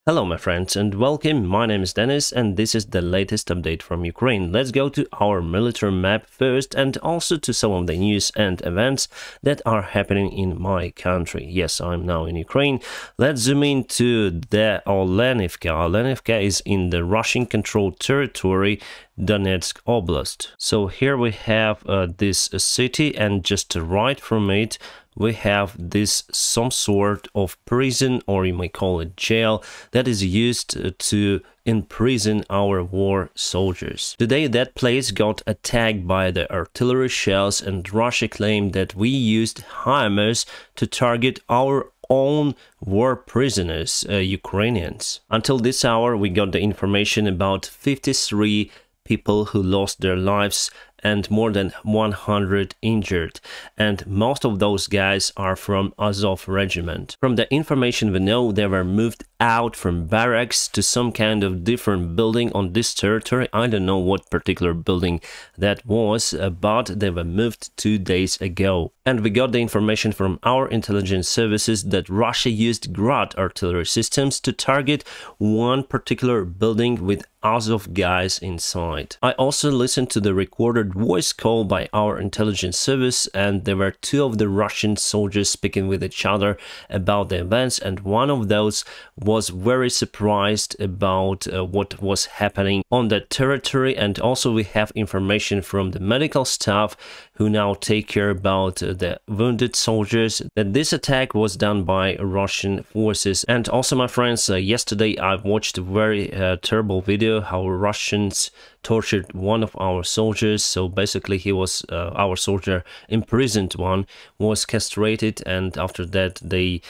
Hello my friends and welcome, my name is Dennis and this is the latest update from Ukraine. Let's go to our military map first and also to some of the news and events that are happening in my country. Yes, I'm now in Ukraine. Let's zoom into the Olenivka. Olenivka is in the Russian-controlled territory, Donetsk Oblast. So here we have this city, and just right from it we have this some sort of prison, or you may call it jail, that is used to imprison our war soldiers. Today that place got attacked by the artillery shells, and Russia claimed that we used HIMARS to target our own war prisoners, Ukrainians. Until this hour we got the information about 53 people who lost their lives and more than 100 injured, and most of those guys are from Azov regiment. From the information we know, they were moved out from barracks to some kind of different building on this territory. I don't know what particular building that was, but they were moved 2 days ago. And we got the information from our intelligence services that Russia used Grad artillery systems to target one particular building with Azov guys inside. I also listened to the recorded voice call by our intelligence service, and there were two of the Russian soldiers speaking with each other about the events, and one of those was very surprised about what was happening on that territory. And also we have information from the medical staff who now take care about the wounded soldiers, that this attack was done by Russian forces. And also, my friends, yesterday I watched a very terrible video how Russians tortured one of our soldiers. So basically he was our soldier, imprisoned one, was castrated, and after that they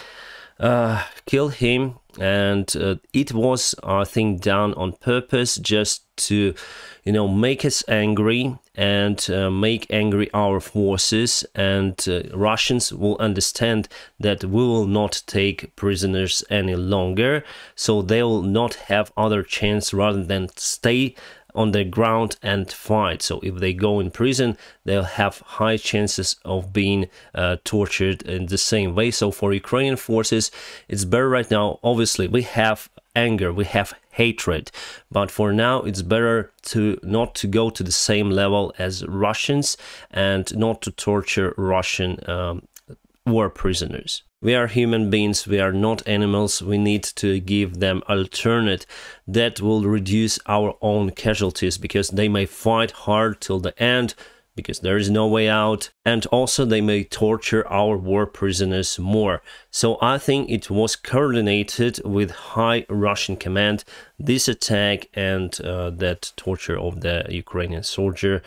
killed him. And it was, I think, done on purpose, just to, make us angry and make angry our forces, and Russians will understand that we will not take prisoners any longer, so they will not have other chance rather than stay on the ground and fight. So if they go in prison, they'll have high chances of being tortured in the same way. So for Ukrainian forces, it's better right now. Obviously, we have anger, we have hatred, but for now it's better to not to go to the same level as Russians and not to torture Russian war prisoners. We are human beings, we are not animals. We need to give them alternate that will reduce our own casualties, because they may fight hard till the end, because there is no way out, and also they may torture our war prisoners more. So I think it was coordinated with high Russian command, this attack and that torture of the Ukrainian soldier.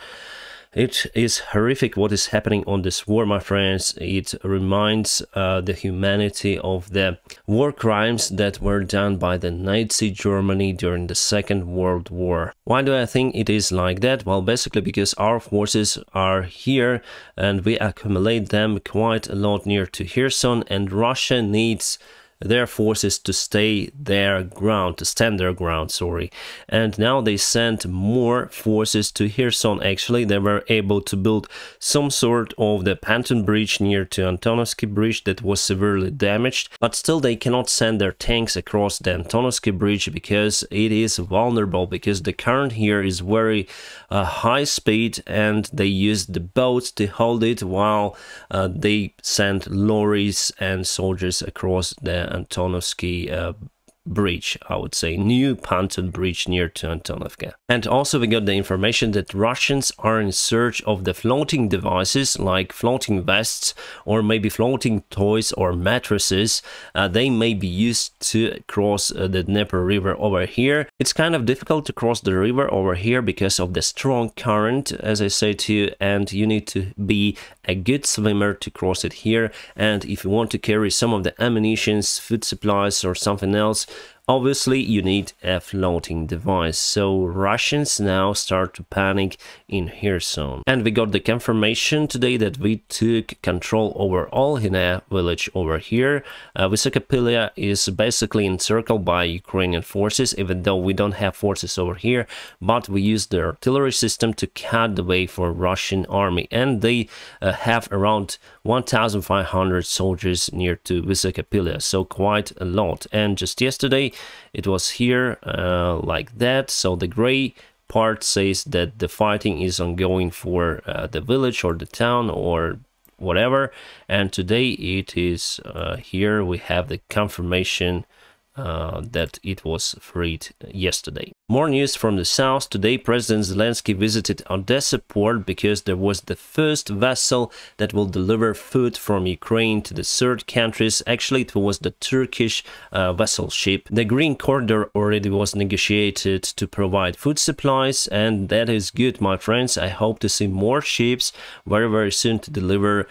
It is horrific what is happening on this war, my friends. It reminds the humanity of the war crimes that were done by the Nazi Germany during the Second World War. Why do I think it is like that? Well, basically because our forces are here and we accumulate them quite a lot near to Kherson, and Russia needs their forces to stay their ground, to stand their ground, sorry. And now they sent more forces to Kherson. Actually, they were able to build some sort of the pontoon bridge near to Antonovsky Bridge that was severely damaged, but still they cannot send their tanks across the Antonovsky Bridge because it is vulnerable, because the current here is very high speed, and they use the boats to hold it while they send lorries and soldiers across the Antonovsky bridge, I would say, new pontoon bridge near to Antonovka. And also we got the information that Russians are in search of the floating devices like floating vests or maybe floating toys or mattresses. They may be used to cross the Dnieper River over here. It's kind of difficult to cross the river over here because of the strong current, as I say to you, and you need to be a good swimmer to cross it here. And if you want to carry some of the ammunitions, food supplies or something else, obviously you need a floating device. So Russians now start to panic in Kherson. And we got the confirmation today that we took control over Olhine village over here. Vysokopilya is basically encircled by Ukrainian forces, even though we don't have forces over here, but we used the artillery system to cut the way for Russian army, and they have around 1,500 soldiers near to Vysokopilya, so quite a lot. And just yesterday it was here like that. So the gray part says that the fighting is ongoing for the village or the town or whatever, and today it is here we have the confirmation that it was freed yesterday. More news from the south. Today President Zelensky visited Odessa port because there was the first vessel that will deliver food from Ukraine to the third countries. Actually, it was the Turkish vessel ship. The Green Corridor already was negotiated to provide food supplies, and that is good, my friends. I hope to see more ships very soon to deliver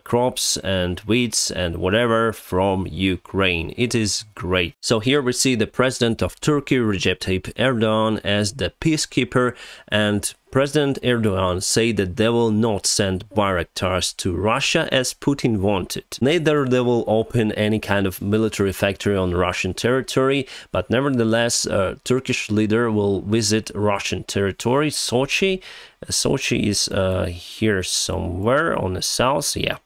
crops and wheats and whatever from Ukraine. It is great. So here we see the president of Turkey, Recep Tayyip Erdogan, as the peacekeeper, and President Erdogan said that they will not send Bayraktars to Russia as Putin wanted. Neither they will open any kind of military factory on Russian territory, but nevertheless a Turkish leader will visit Russian territory, Sochi. Sochi is here somewhere on the south, yeah.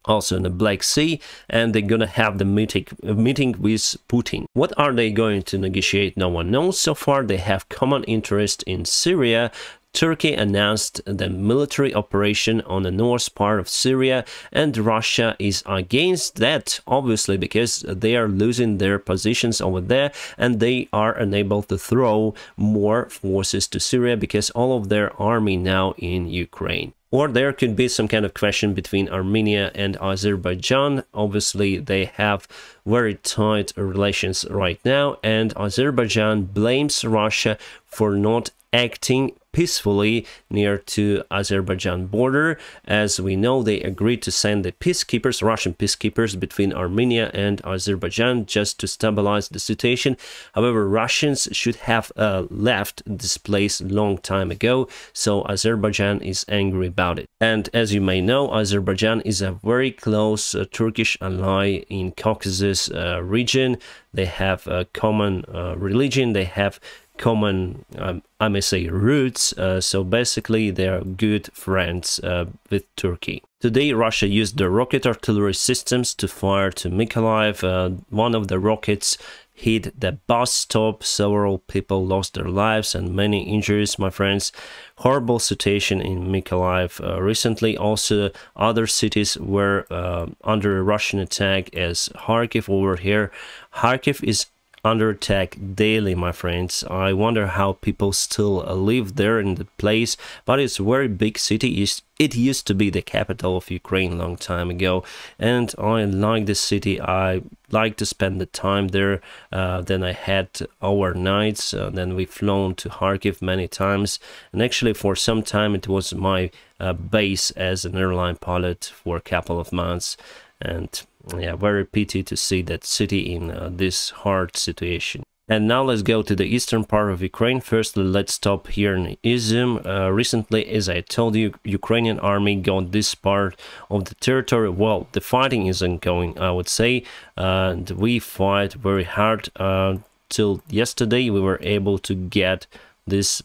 Also in the Black Sea, and they're gonna have the meeting with Putin. What are they going to negotiate? No one knows. So far they have common interest in Syria. Turkey announced the military operation on the north part of Syria, and Russia is against that, obviously, because they are losing their positions over there and they are unable to throw more forces to Syria because all of their army now in Ukraine. Or there could be some kind of question between Armenia and Azerbaijan. Obviously, they have very tight relations right now, and Azerbaijan blames Russia for not acting peacefully near to Azerbaijan border. As we know, they agreed to send the peacekeepers, Russian peacekeepers, between Armenia and Azerbaijan just to stabilize the situation. However, Russians should have left this place long time ago, so Azerbaijan is angry about it. And as you may know, Azerbaijan is a very close Turkish ally in Caucasus region. They have a common religion, they have common, I may say, roots, so basically they are good friends with Turkey. Today Russia used the rocket artillery systems to fire to Mykolaiv. One of the rockets hit the bus stop. Several people lost their lives and many injuries, my friends. Horrible situation in Mykolaiv. Recently also other cities were under Russian attack, as Kharkiv over here. Kharkiv is under attack daily, my friends. I wonder how people still live there in the place, but it's a very big city. It used to be the capital of Ukraine a long time ago, and I like the city. I like to spend the time there. Then I had overnights, then we flown to Kharkiv many times, and actually for some time it was my base as an airline pilot for a couple of months. And yeah, very pity to see that city in this hard situation. And now let's go to the eastern part of Ukraine. Firstly, let's stop here in Izum. Recently, as I told you, Ukrainian army got this part of the territory. Well, the fighting is ongoing, I would say, and we fight very hard. Till yesterday, we were able to get this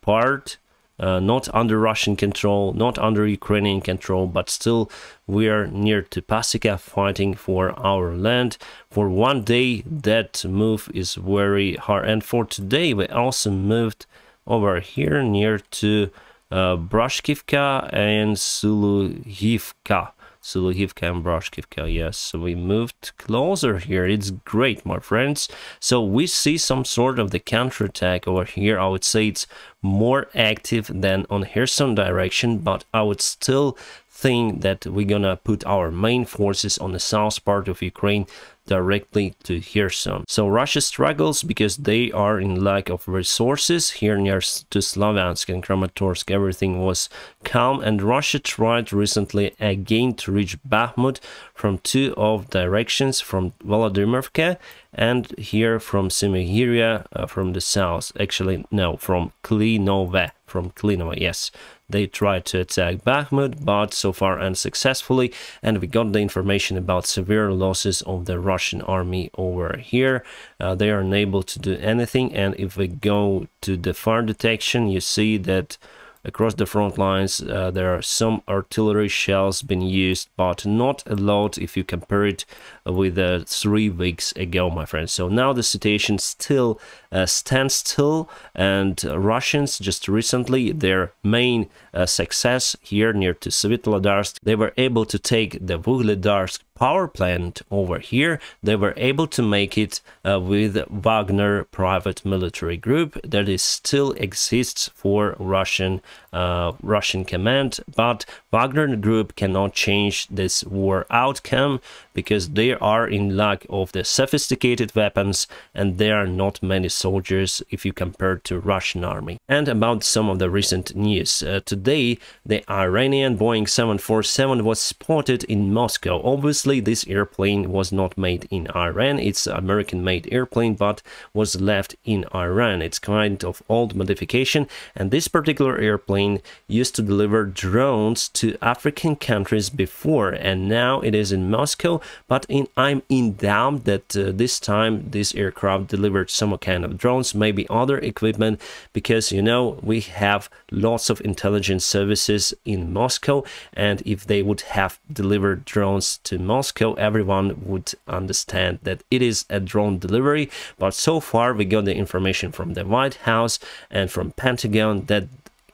part. Not under Russian control, not under Ukrainian control, but still we are near to Pasika fighting for our land. For one day that move is very hard, and for today we also moved over here near to Brashkivka and Suluhivka. Suluhivka and Brashkivka, yes, so we moved closer here. It's great, my friends. So we see some sort of the counterattack over here. I would say it's more active than on Kherson direction, but I would still think that we're gonna put our main forces on the south part of Ukraine directly to Kherson. So Russia struggles because they are in lack of resources. Here near to Slavyansk and Kramatorsk everything was calm, and Russia tried recently again to reach Bakhmut from two of directions, from Volodymyrka and here from Semigirya from the south. Actually no, from Klinova, yes. They tried to attack Bakhmut, but so far unsuccessfully, and we got the information about severe losses of the Russian army over here. They are unable to do anything, and if we go to the fire detection, you see that across the front lines. There are some artillery shells being used, but not a lot if you compare it with 3 weeks ago, my friends. So now the situation still stands still, and Russians just recently, their main success here near to Svitlodarsk, they were able to take the Vuhledarsk power plant over here. They were able to make it with Wagner private military group that is still exists for Russian command, but Wagner group cannot change this war outcome because they are in lack of the sophisticated weapons, and there are not many soldiers if you compare to Russian army. And about some of the recent news, today the Iranian Boeing 747 was spotted in Moscow. Obviously this airplane was not made in Iran, it's an American-made airplane, but was left in Iran. It's kind of old modification, and this particular airplane used to deliver drones to African countries before, and now it is in Moscow. But I'm in doubt that this time this aircraft delivered some kind of drones, maybe other equipment, because you know we have lots of intelligence services in Moscow, and if they would have delivered drones to Moscow, everyone would understand that it is a drone delivery. But so far we got the information from the White House and from Pentagon that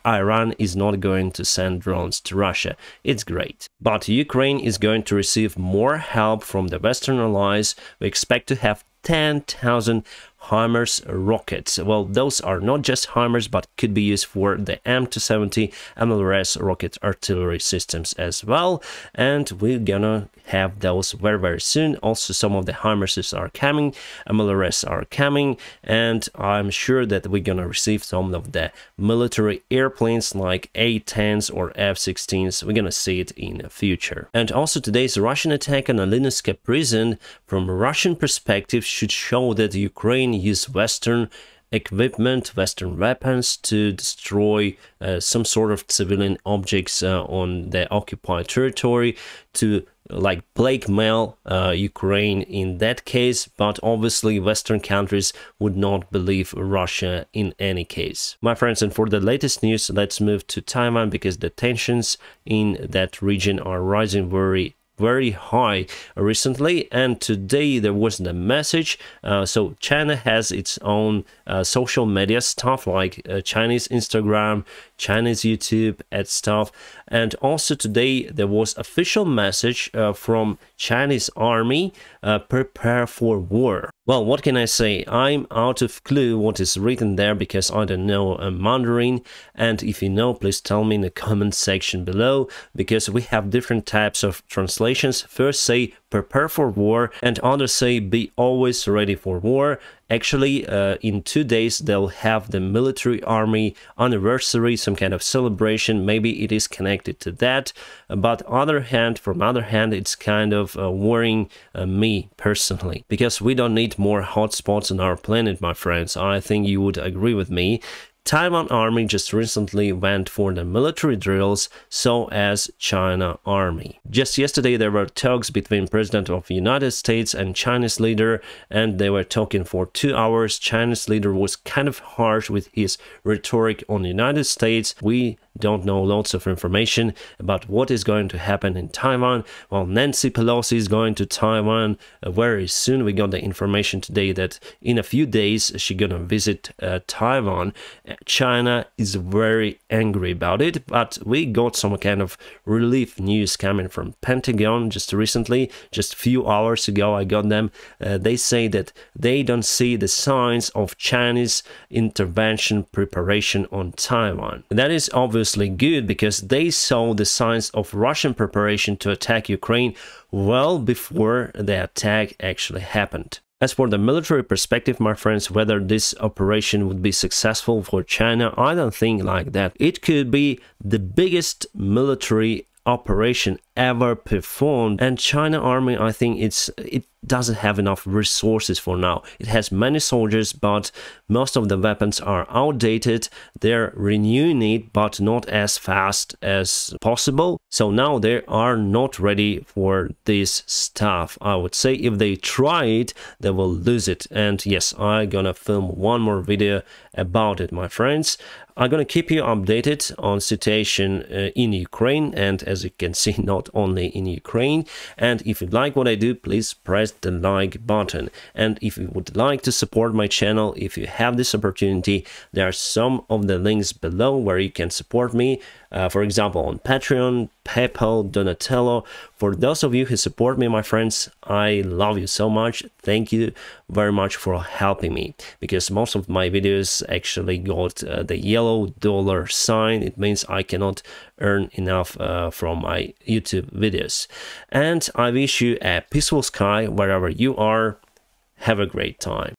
Iran is not going to send drones to Russia. It's great. But Ukraine is going to receive more help from the Western allies. We expect to have 10,000 HIMARS rockets. Well, those are not just HIMARS, but could be used for the M270 MLRS rocket artillery systems as well. And we're gonna have those very, very soon. Also, some of the HIMARSs are coming, MLRS are coming, and I'm sure that we're gonna receive some of the military airplanes like A-10s or F-16s. We're gonna see it in the future. And also today's Russian attack on a Lenivska prison, from a Russian perspective, should show that Ukraine use Western equipment, Western weapons to destroy some sort of civilian objects on the occupied territory, to like blackmail Ukraine in that case. But obviously Western countries would not believe Russia in any case. My friends, and for the latest news, let's move to Taiwan, because the tensions in that region are rising very high recently. And today there was the message, so China has its own social media stuff like Chinese Instagram, Chinese YouTube and stuff. And also today there was official message from Chinese army, prepare for war. Well, what can I say? I'm out of clue what is written there because I don't know Mandarin, and if you know, please tell me in the comment section below, because we have different types of translations. First say prepare for war, and others say be always ready for war. Actually, in 2 days they'll have the military army anniversary, some kind of celebration. Maybe it is connected to that, but from other hand, it's kind of worrying me personally, because we don't need more hotspots on our planet, my friends. I think you would agree with me. Taiwan army just recently went for the military drills, so as China army. Just yesterday there were talks between President of the United States and Chinese leader, and they were talking for 2 hours. Chinese leader was kind of harsh with his rhetoric on the United States. We don't know lots of information about what is going to happen in Taiwan. Well, Nancy Pelosi is going to Taiwan very soon. We got the information today that in a few days she's gonna visit Taiwan. China is very angry about it, but we got some kind of relief news coming from Pentagon just recently, just a few hours ago I got them. They say that they don't see the signs of Chinese intervention preparation on Taiwan. That is obviously good, because they saw the signs of Russian preparation to attack Ukraine well before the attack actually happened. As for the military perspective, my friends, whether this operation would be successful for China, I don't think like that. It could be the biggest military operation ever performed. And China army, I think it doesn't have enough resources for now. It has many soldiers, but most of the weapons are outdated. They're renewing it, but not as fast as possible. So now they are not ready for this stuff. I would say if they try it, they will lose it. And yes, I'm gonna film one more video about it, my friends. I'm gonna keep you updated on situation in Ukraine, and as you can see, not only in Ukraine. And if you like what I do, please press the like button. And if you would like to support my channel, if you have this opportunity, there are some of the links below where you can support me. For example, on Patreon, PayPal, Donatello. For those of you who support me, my friends, I love you so much. Thank you very much for helping me, because most of my videos actually got the yellow dollar sign. It means I cannot earn enough from my YouTube videos. And I wish you a peaceful sky wherever you are. Have a great time.